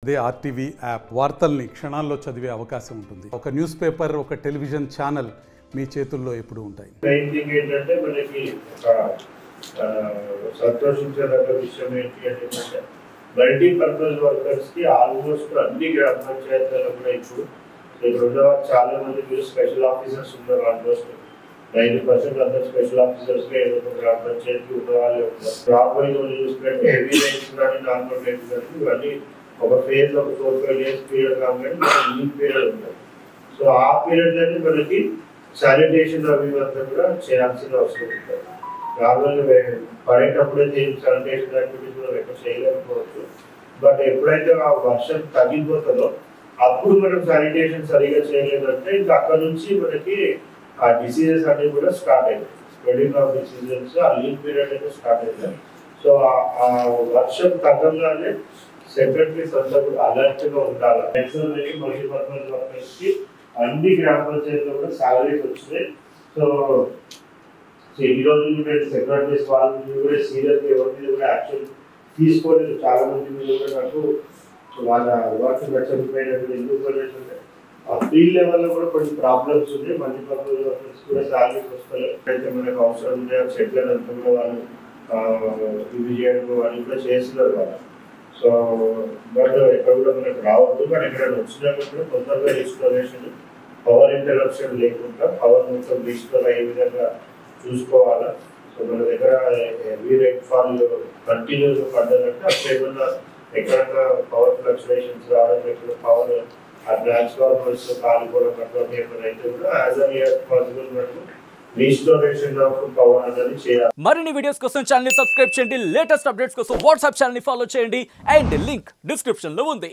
అదే RTV app వార్తల్ని క్షణాల్లో చదివే అవకాశం ఉంటుంది. ఒక న్యూస్ పేపర్, ఒక టెలివిజన్ ఛానల్ మీ చేతుల్లో ఎప్పుడూ ఉంటాయి. మెయిన్ థింగ్ ఏంటంటే మనకి సంతోషించదగ్గ విషయం ఏంటి అంటే మల్టీపర్పస్ వర్కర్స్ కి ఆల్మోస్ట్ అన్ని గ్రామ పంచాయతీలలో కూడా ఇప్పుడు ఉన్న చాలా మంది మీరు స్పెషల్ ఆఫీసర్స్ ఉన్నారు. ఆల్మోస్ట్ 90% అందరు స్పెషల్ ఆఫీసర్స్ ఏదో ఒక గ్రామ పంచాయతీ ఉన్న వాళ్ళే ఉంటారు. జాబ్ వైజ్ చూసుకుంటే హెవీ రైన్స్ కానీ నార్మల్ రైన్స్ కానీ ఇవన్నీ ఒక ఫేజ్ ఒక 4-5 years పీరియడ్ కాబట్టి మనకి లీవ్ పీరియడ్ ఉంటుంది. సో ఆ పీరియడ్లోనే మనకి శానిటేషన్ అవి అంతా కూడా చేయాల్సిన అవసరం ఉంటుంది. నార్మల్గా పడేటప్పుడైతే శానిటేషన్ యాక్టివిటీస్ మనం ఎక్కడ చేయలేకపోవచ్చు. బట్ ఎప్పుడైతే ఆ వర్షం తగ్గిపోతుందో అప్పుడు మనం శానిటేషన్ సరిగా చేయలేదంటే ఇంకా అక్కడ నుంచి మనకి ఆ డిసీజెస్ అనేవి కూడా స్టార్ట్ అవుతాయి. స్ప్రెడింగ్ ఆఫ్ డిసీజెస్ ఆ లీవ్ పీరియడ్ అయితే స్టార్ట్ అవుతాయి. సో ఆ వర్షం తగ్గగానే సెక్రటరీస్ అంతా కూడా అలర్ట్ గా ఉండాలి. మల్టీపర్పస్ వర్కర్స్ కి అన్ని గ్రామ పంచాయతీలో కూడా సాలరీస్ వచ్చినాయి. సో ఈ రోజు సెక్రటరీస్ వాళ్ళ కూడా సీరియస్ ఎవరి మీద కూడా యాక్షన్ తీసుకోలేదు. చాలా మంది మీద కూడా నాకు వాళ్ళ వర్క్ నచ్చకపోయినట్టు ఎందుకు పడేస్తుంటే ఆ ఫీల్డ్ లెవెల్లో కూడా కొన్ని ప్రాబ్లమ్స్ ఉన్నాయి. మల్టీపర్పస్ వర్కర్స్ కూడా సాలరీస్ వస్తాయి. అయితే మనకు అవసరం ఉండే చెట్లను అంతా కూడా వాళ్ళు ఇవి చేయడం వాళ్ళు కూడా చేస్తున్నారు వాళ్ళు. సో బట్ ఎక్కడ కూడా మనకు రావద్దు. బట్ ఎక్కడ వచ్చినా కూడా తొందరగా రిస్టోరేషన్, పవర్ ఇంటరప్షన్ లేకుండా పవర్ మొత్తం రిస్టోర్ అయ్యే విధంగా చూసుకోవాలా. సో మన దగ్గర హెవీ రైన్ ఫాల్ కంటిన్యూస్ పడ్డదంటే అప్పుడు ఏమన్నా ఎక్కడన్నా పవర్ ఫ్లక్చువేషన్స్ రావడం, ఎక్కడ పవర్ ఆ ట్రాన్స్ఫార్మర్స్ కాలిపోవడం అటువంటి ఏమైనా అయితే కూడా యాజ్ అన్ ఇయర్ పాసిబుల్ మనకు రీస్టోరేషన్ ఆఫ్ పవర్ అనేది చేయాలి. మరిన్ని వీడియోస్ కోసం ఛానల్ ని సబ్స్క్రైబ్ చేయండి. లేటెస్ట్ అప్డేట్స్ కోసం వాట్సాప్ ఛానల్ ని ఫాలో చేయండి. అండ్ లింక్ డిస్క్రిప్షన్ లో ఉంది.